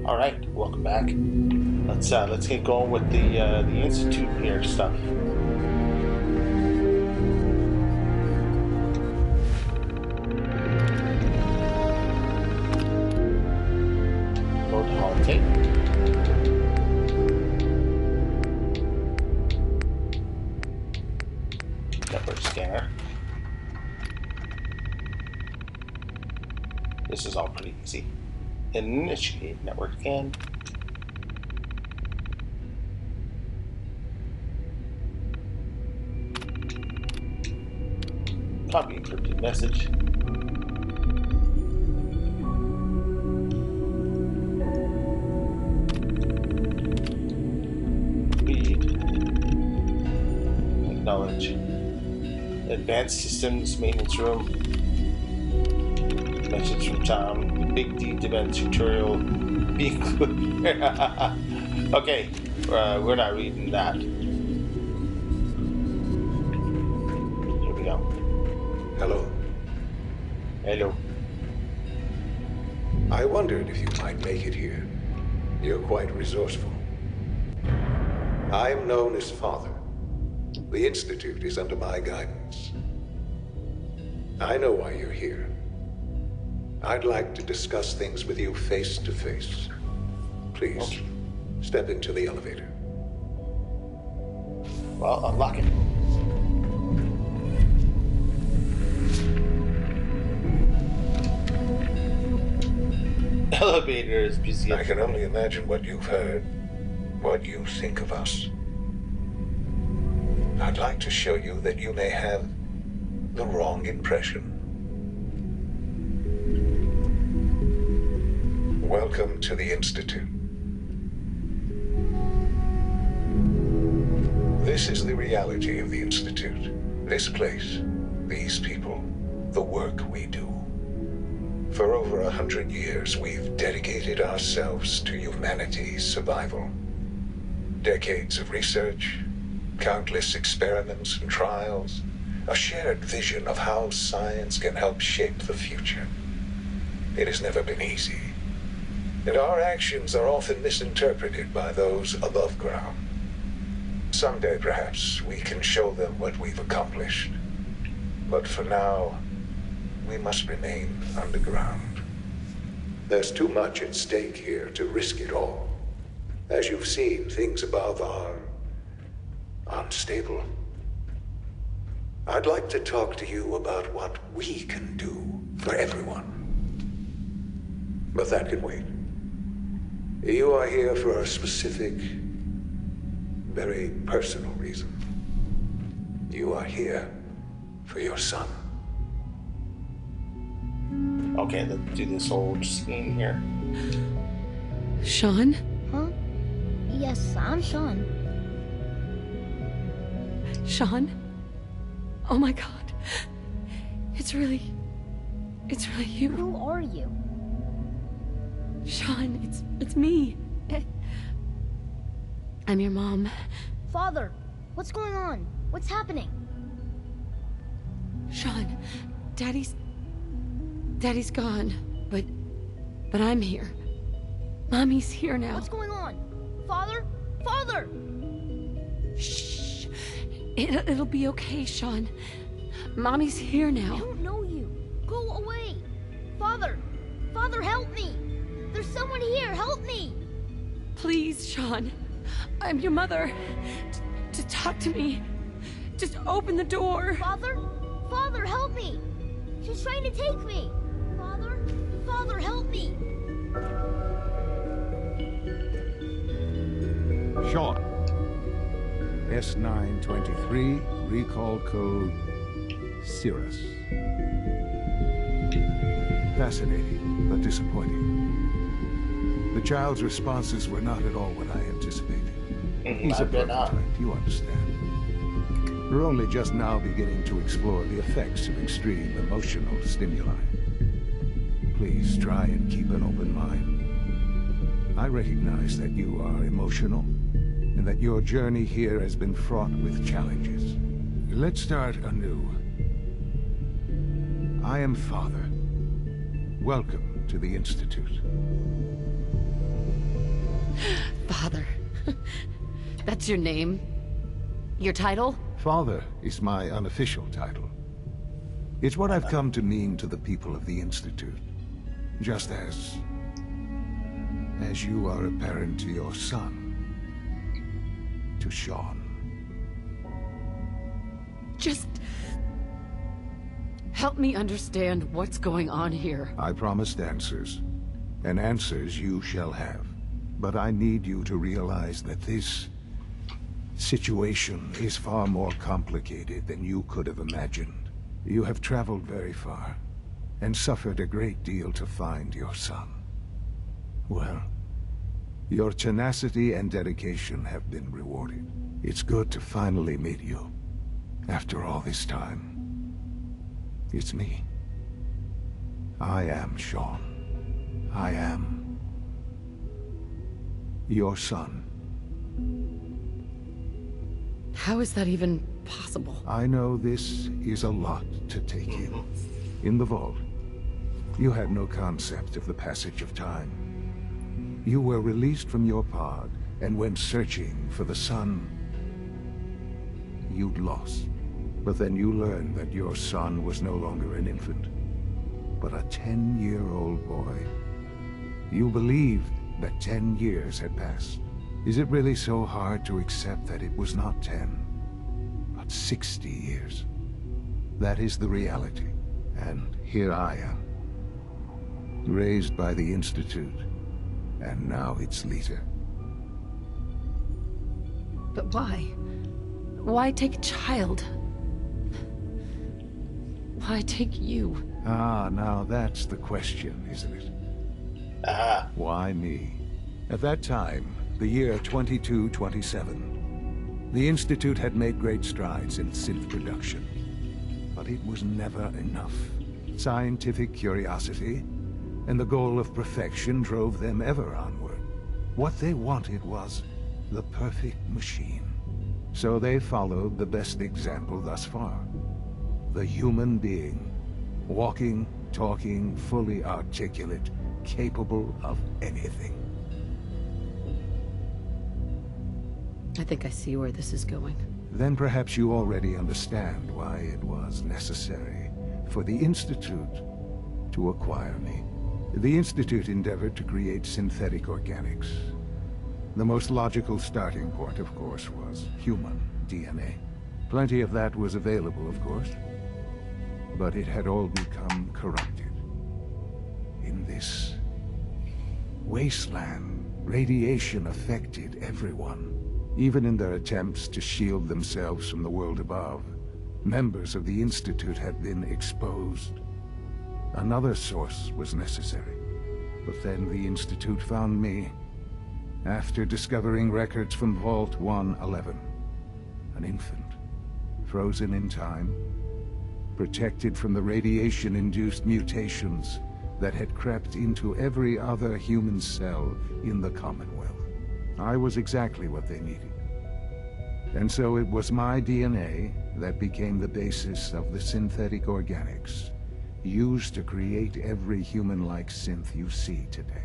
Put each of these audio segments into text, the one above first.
All right, welcome back. Let's get going with the institute here stuff. Load holotape. Network scanner. This is all pretty easy. Initiate network scan. Copy encrypted message. Read. Acknowledge. Advanced systems maintenance room. Message from Tom. Big D defense tutorial. Be included. Okay, we're not reading that. Here we go. Hello. Hello. I wondered if you might make it here. You're quite resourceful. I'm known as Father. The Institute is under my guidance. I know why you're here. I'd like to discuss things with you face to face. Please, step into the elevator. Well, unlock it. Elevator is busy. I can only imagine what you've heard, what you think of us. I'd like to show you that you may have the wrong impression. Welcome to the Institute. This is the reality of the Institute. This place, these people, the work we do. For over 100 years, we've dedicated ourselves to humanity's survival. Decades of research, countless experiments and trials, a shared vision of how science can help shape the future. It has never been easy, and our actions are often misinterpreted by those above ground. Someday, perhaps, we can show them what we've accomplished. But for now, we must remain underground. There's too much at stake here to risk it all. As you've seen, things above are unstable. I'd like to talk to you about what we can do for everyone. But that can wait. You are here for a specific, very personal reason. You are here for your son. Okay, let's do this whole scene here. Sean? Huh? Yes, I'm Sean. Sean? Oh my God. It's really you. Who are you? Sean, it's me. I'm your mom. Father, what's going on? What's happening? Sean, Daddy's gone, but I'm here. Mommy's here now. What's going on? Father? Father! Shh. It'll be okay, Sean. Mommy's here I now. don't know you. Go away. Father! Father, help me! There's someone here, help me! Please, Sean. I'm your mother. To talk to me. Just open the door. Father? Father, help me! She's trying to take me! Father? Father, help me! Sean. S923, recall code Cirrus. Fascinating, but disappointing. The child's responses were not at all what I anticipated. He's a prototype, you understand. We're only just now beginning to explore the effects of extreme emotional stimuli. Please try and keep an open mind. I recognize that you are emotional, and that your journey here has been fraught with challenges. Let's start anew. I am Father. Welcome to the Institute. Father. That's your name? Your title? Father is my unofficial title. It's what I've come to mean to the people of the Institute. Just as you are a parent to your son. To Sean. Just... help me understand what's going on here. I promised answers, and answers you shall have. But I need you to realize that this situation is far more complicated than you could have imagined. You have traveled very far, and suffered a great deal to find your son. Well, your tenacity and dedication have been rewarded. It's good to finally meet you, after all this time. It's me. I am Sean. I am your son. How is that even possible? I know this is a lot to take in. In the vault, you had no concept of the passage of time. You were released from your pod and went searching for the son you'd lost. But then you learned that your son was no longer an infant, but a 10-year-old boy. You believed that 10 years had passed. Is it really so hard to accept that it was not 10, but 60 years? That is the reality, and here I am. Raised by the Institute, and now its leader. But why? Why take a child? Why take you? Ah, now that's the question, isn't it? Why me? At that time, the year 2227, the Institute had made great strides in synth production. But it was never enough. Scientific curiosity and the goal of perfection drove them ever onward. What they wanted was the perfect machine. So they followed the best example thus far. The human being. Walking, talking, fully articulate, capable of anything. I think I see where this is going. Then perhaps you already understand why it was necessary for the Institute to acquire me. The Institute endeavored to create synthetic organics. The most logical starting point, of course, was human DNA. Plenty of that was available, of course. But it had all become corrupted. In this wasteland, radiation affected everyone. Even in their attempts to shield themselves from the world above, members of the Institute had been exposed. Another source was necessary. But then the Institute found me, after discovering records from Vault 111. An infant, frozen in time, protected from the radiation-induced mutations that had crept into every other human cell in the Commonwealth. I was exactly what they needed. And so it was my DNA that became the basis of the synthetic organics used to create every human-like synth you see today.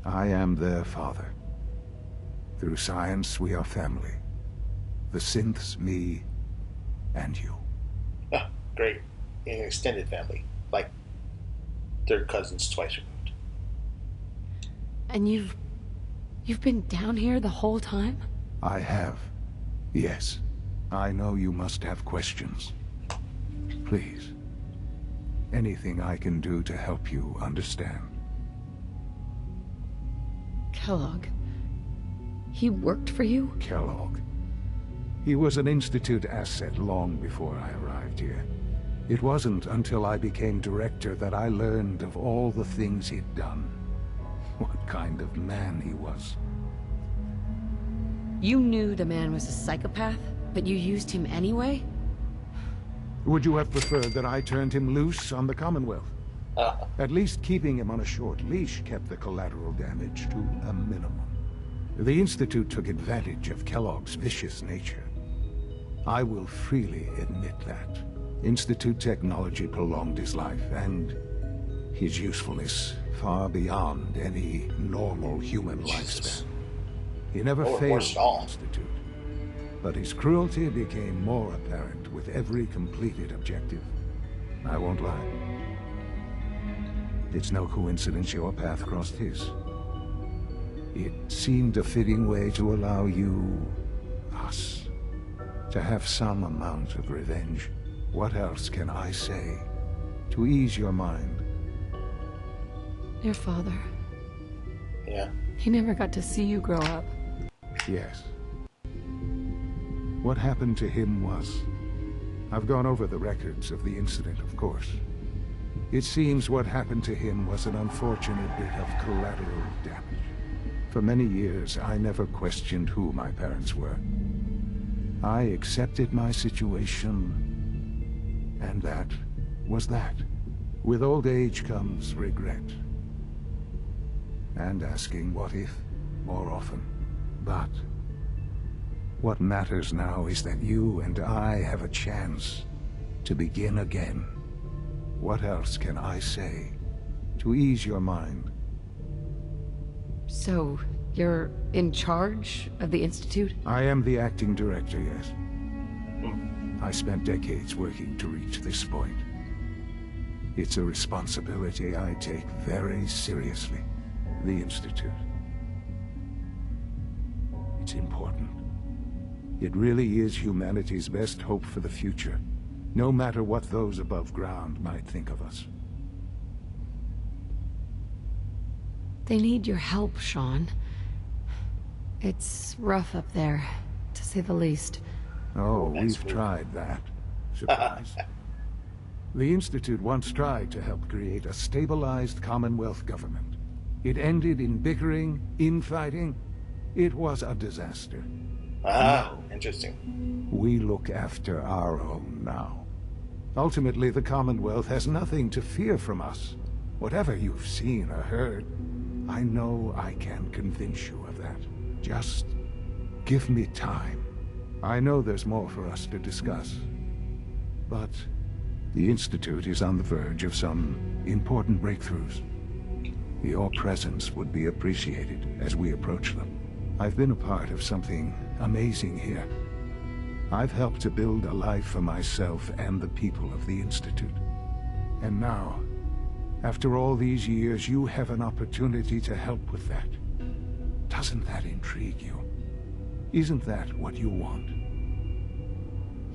I am their father. Through science, we are family. The synths, me, and you. Ah, great. An extended family. Like third cousins twice removed. And you've been down here the whole time? I have. Yes. I know you must have questions. Please. Anything I can do to help you understand. Kellogg. He worked for you? Kellogg. He was an Institute asset long before I arrived here. It wasn't until I became director that I learned of all the things he'd done. What kind of man he was. You knew the man was a psychopath, but you used him anyway? Would you have preferred that I turned him loose on the Commonwealth? At least keeping him on a short leash kept the collateral damage to a minimum. The Institute took advantage of Kellogg's vicious nature. I will freely admit that. Institute technology prolonged his life, and his usefulness far beyond any normal human lifespan. He never failed remorse at all. the Institute. But his cruelty became more apparent with every completed objective. I won't lie. It's no coincidence your path crossed his. It seemed a fitting way to allow you, us, to have some amount of revenge. What else can I say to ease your mind? Your father. Yeah. He never got to see you grow up. Yes. What happened to him was... I've gone over the records of the incident, of course. It seems what happened to him was an unfortunate bit of collateral damage. For many years, I never questioned who my parents were. I accepted my situation, and that was that. With old age comes regret. And asking what if more often. But what matters now is that you and I have a chance to begin again. What else can I say to ease your mind? So, you're in charge of the Institute? I am the acting director, yes. I spent decades working to reach this point. It's a responsibility I take very seriously. The Institute. It's important. It really is humanity's best hope for the future, no matter what those above ground might think of us. They need your help, Sean. It's rough up there, to say the least. Oh, we've tried that. Surprise. The Institute once tried to help create a stabilized Commonwealth government. It ended in bickering, infighting. It was a disaster. Ah, interesting. We look after our own now. Ultimately, the Commonwealth has nothing to fear from us. Whatever you've seen or heard, I know I can convince you of that. Just give me time. I know there's more for us to discuss. But the Institute is on the verge of some important breakthroughs. Your presence would be appreciated as we approach them. I've been a part of something amazing here. I've helped to build a life for myself and the people of the Institute. And now, after all these years, you have an opportunity to help with that. Doesn't that intrigue you? Isn't that what you want?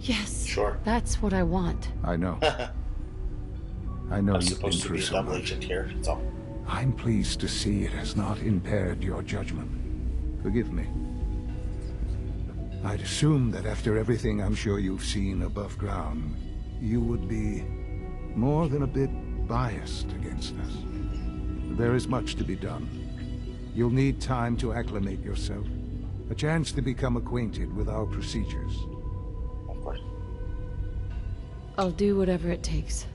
Yes. Sure. That's what I want. I know. I know I'm you've been supposed to through be a so double much. agent here, that's all. I'm pleased to see it has not impaired your judgment. Forgive me. I'd assume that after everything I'm sure you've seen above ground, you would be more than a bit biased against us. There is much to be done. You'll need time to acclimate yourself, a chance to become acquainted with our procedures. Of course. I'll do whatever it takes.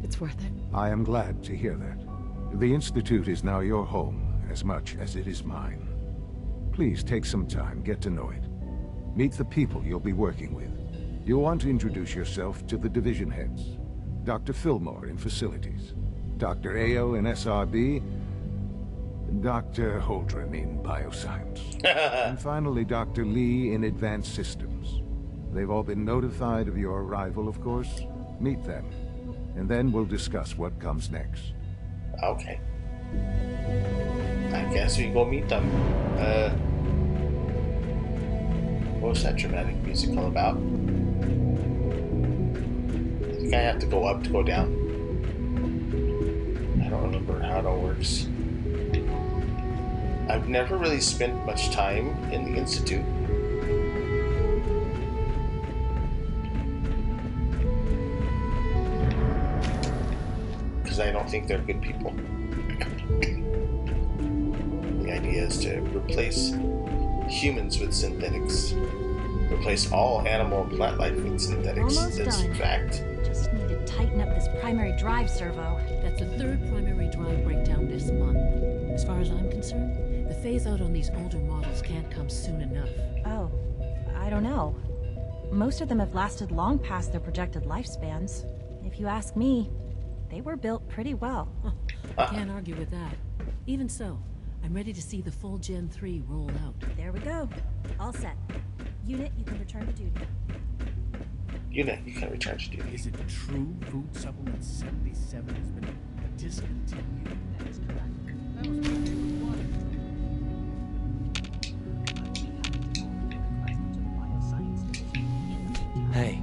It's worth it. I am glad to hear that. The Institute is now your home as much as it is mine. Please take some time, get to know it. Meet the people you'll be working with. You'll want to introduce yourself to the division heads. Dr. Fillmore in Facilities, Dr. Ayo in SRB, Dr. Holdren in Bioscience, and finally Dr. Lee in Advanced Systems. They've all been notified of your arrival, of course. Meet them, and then we'll discuss what comes next. Okay. I guess we go meet them. What was that dramatic music all about? I think I have to go up to go down. I don't remember how it all works. I've never really spent much time in the Institute. Because I don't think they're good people. The idea is to replace humans with synthetics. Replace all animal and plant life with synthetics. Almost That's done. a fact. Just need to tighten up this primary drive servo. That's the third primary drive breakdown this month. As far as I'm concerned, the phase-out on these older models can't come soon enough. Oh, I don't know. Most of them have lasted long past their projected lifespans. If you ask me, they were built pretty well. I can't argue with that. Even so, I'm ready to see the full Gen 3 roll out. There we go. All set. Unit, you can return to duty. Unit, you can return to duty. Is it true Food Supplement 77 has been discontinued? That is correct. That was my favorite one. Hey,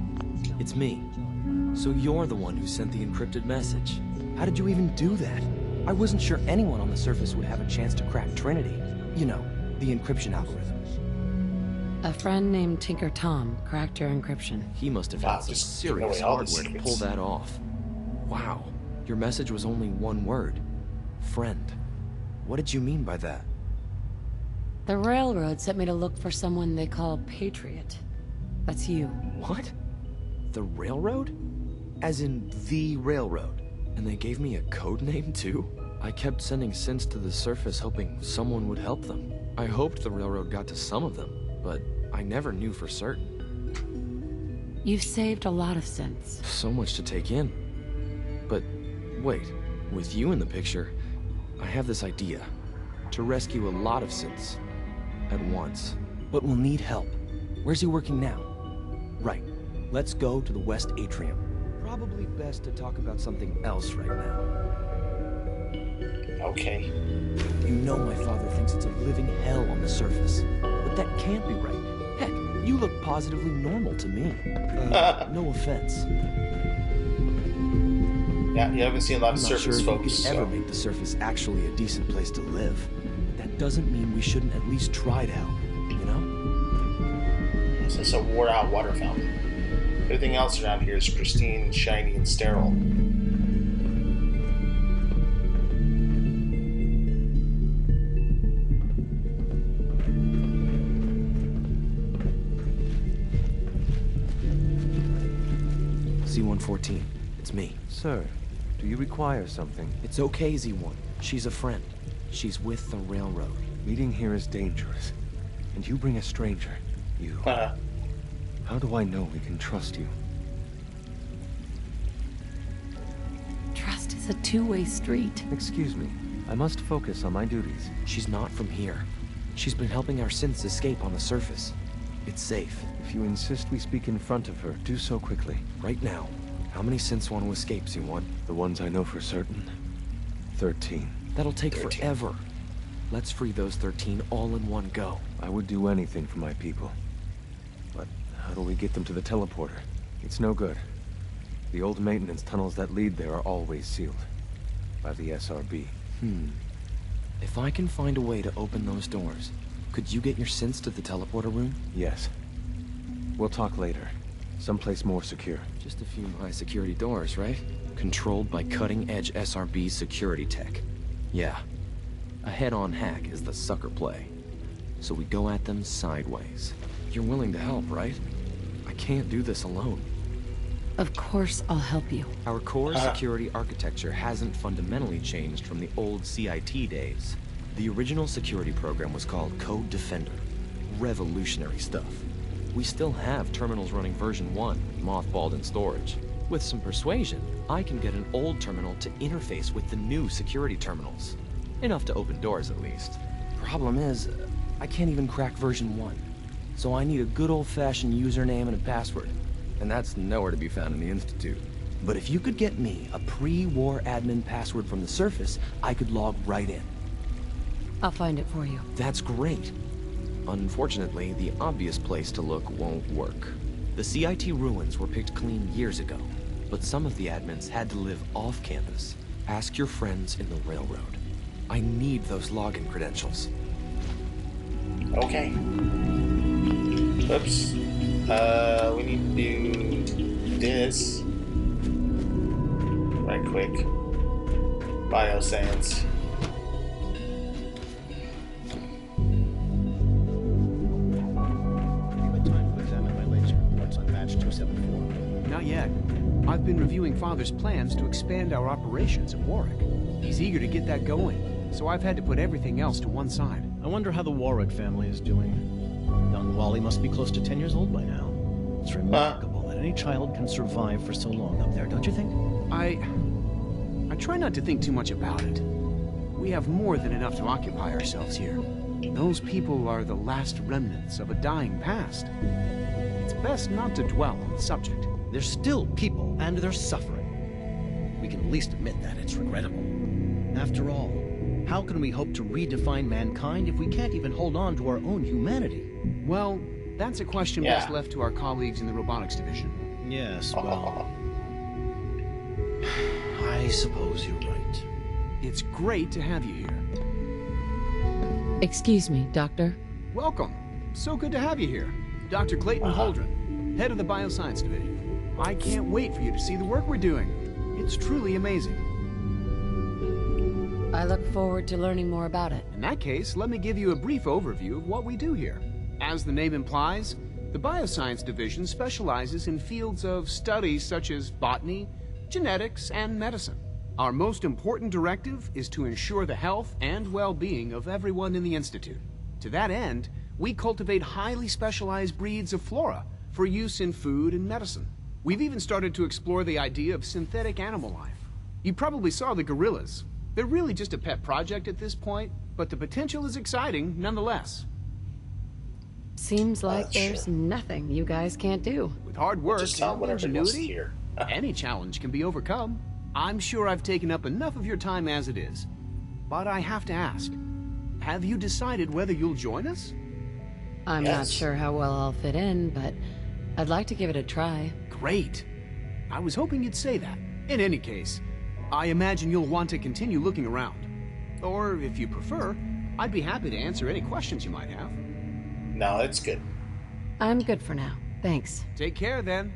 it's me. So you're the one who sent the encrypted message. How did you even do that? I wasn't sure anyone on the surface would have a chance to crack Trinity. You know, the encryption algorithm. A friend named Tinker Tom cracked your encryption. He must have had some just serious giving away all the hardware to secrets. pull that off. Wow, your message was only one word. Friend. What did you mean by that? The railroad sent me to look for someone they call Patriot. That's you. What? The railroad? As in the railroad? And they gave me a code name too? I kept sending synths to the surface hoping someone would help them. I hoped the railroad got to some of them, but I never knew for certain. You've saved a lot of synths. So much to take in. But wait, with you in the picture, I have this idea. To rescue a lot of synths at once. But we'll need help. Where's he working now? Right. Let's go to the West Atrium. Probably best to talk about something else right now. Okay. You know my father thinks it's a living hell on the surface. But that can't be right. Heck, you look positively normal to me. No offense. Yeah, you haven't seen a lot of I'm not surface sure if folks. we could ever make the surface actually a decent place to live. But that doesn't mean we shouldn't at least try to help, you know? It's just a wore-out water fountain. Everything else around here is pristine, shiny, and sterile. C-114, it's me. Sir, do you require something? It's okay, Z-1. She's a friend. She's with the railroad. Meeting here is dangerous. And you bring a stranger. You... How do I know we can trust you? Trust is a two-way street. Excuse me. I must focus on my duties. She's not from here. She's been helping our synths escape on the surface. It's safe. If you insist we speak in front of her, do so quickly. Right now. How many synths want to escape, Z-1? The ones I know for certain. 13. That'll take forever. Let's free those 13 all in one go. I would do anything for my people. But how do we get them to the teleporter? It's no good. The old maintenance tunnels that lead there are always sealed. By the SRB. If I can find a way to open those doors, could you get your synths to the teleporter room? Yes. We'll talk later. Someplace more secure. Just a few high-security doors, right? Controlled by cutting-edge SRB security tech. Yeah. A head-on hack is the sucker play. So we go at them sideways. You're willing to help, right? I can't do this alone. Of course I'll help you. Our core security architecture hasn't fundamentally changed from the old CIT days. The original security program was called Code Defender. Revolutionary stuff. We still have terminals running version 1, mothballed in storage. With some persuasion, I can get an old terminal to interface with the new security terminals. Enough to open doors, at least. Problem is, I can't even crack version 1. So I need a good old-fashioned username and a password. And that's nowhere to be found in the Institute. But if you could get me a pre-war admin password from the surface, I could log right in. I'll find it for you. That's great. Unfortunately, the obvious place to look won't work. The CIT ruins were picked clean years ago, but some of the admins had to live off-campus. Ask your friends in the railroad. I need those login credentials. Okay. Oops. We need to do this. Right quick. Biosands. Not yet. I've been reviewing Father's plans to expand our operations at Warwick. He's eager to get that going, so I've had to put everything else to one side. I wonder how the Warwick family is doing. Young Wally must be close to 10 years old by now. It's remarkable that any child can survive for so long up there, don't you think? I try not to think too much about it. We have more than enough to occupy ourselves here. Those people are the last remnants of a dying past. It's best not to dwell on the subject. They're still people, and they're suffering. We can at least admit that it's regrettable. After all, how can we hope to redefine mankind if we can't even hold on to our own humanity? Well, that's a question best left to our colleagues in the robotics division. Yes, well... I suppose you're right. It's great to have you here. Excuse me, Doctor. Welcome. So good to have you here. Dr. Clayton Holdren, head of the Bioscience Division. I can't wait for you to see the work we're doing. It's truly amazing. I look forward to learning more about it. In that case, let me give you a brief overview of what we do here. As the name implies, the Bioscience Division specializes in fields of studies such as botany, genetics, and medicine. Our most important directive is to ensure the health and well-being of everyone in the Institute. To that end, we cultivate highly specialized breeds of flora for use in food and medicine. We've even started to explore the idea of synthetic animal life. You probably saw the gorillas. They're really just a pet project at this point, but the potential is exciting nonetheless. Seems like there's nothing you guys can't do. With hard work and ingenuity, any challenge can be overcome. I'm sure I've taken up enough of your time as it is. But I have to ask, have you decided whether you'll join us? I'm not sure how well I'll fit in, but I'd like to give it a try. Great. I was hoping you'd say that. In any case, I imagine you'll want to continue looking around. Or, if you prefer, I'd be happy to answer any questions you might have. No, it's good. I'm good for now. Thanks. Take care, then.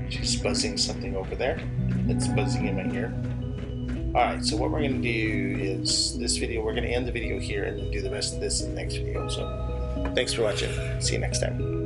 She's buzzing something over there. It's buzzing in my ear. Alright, so what we're going to do is this video, we're going to end the video here and then do the rest of this in the next video. So, thanks for watching. See you next time.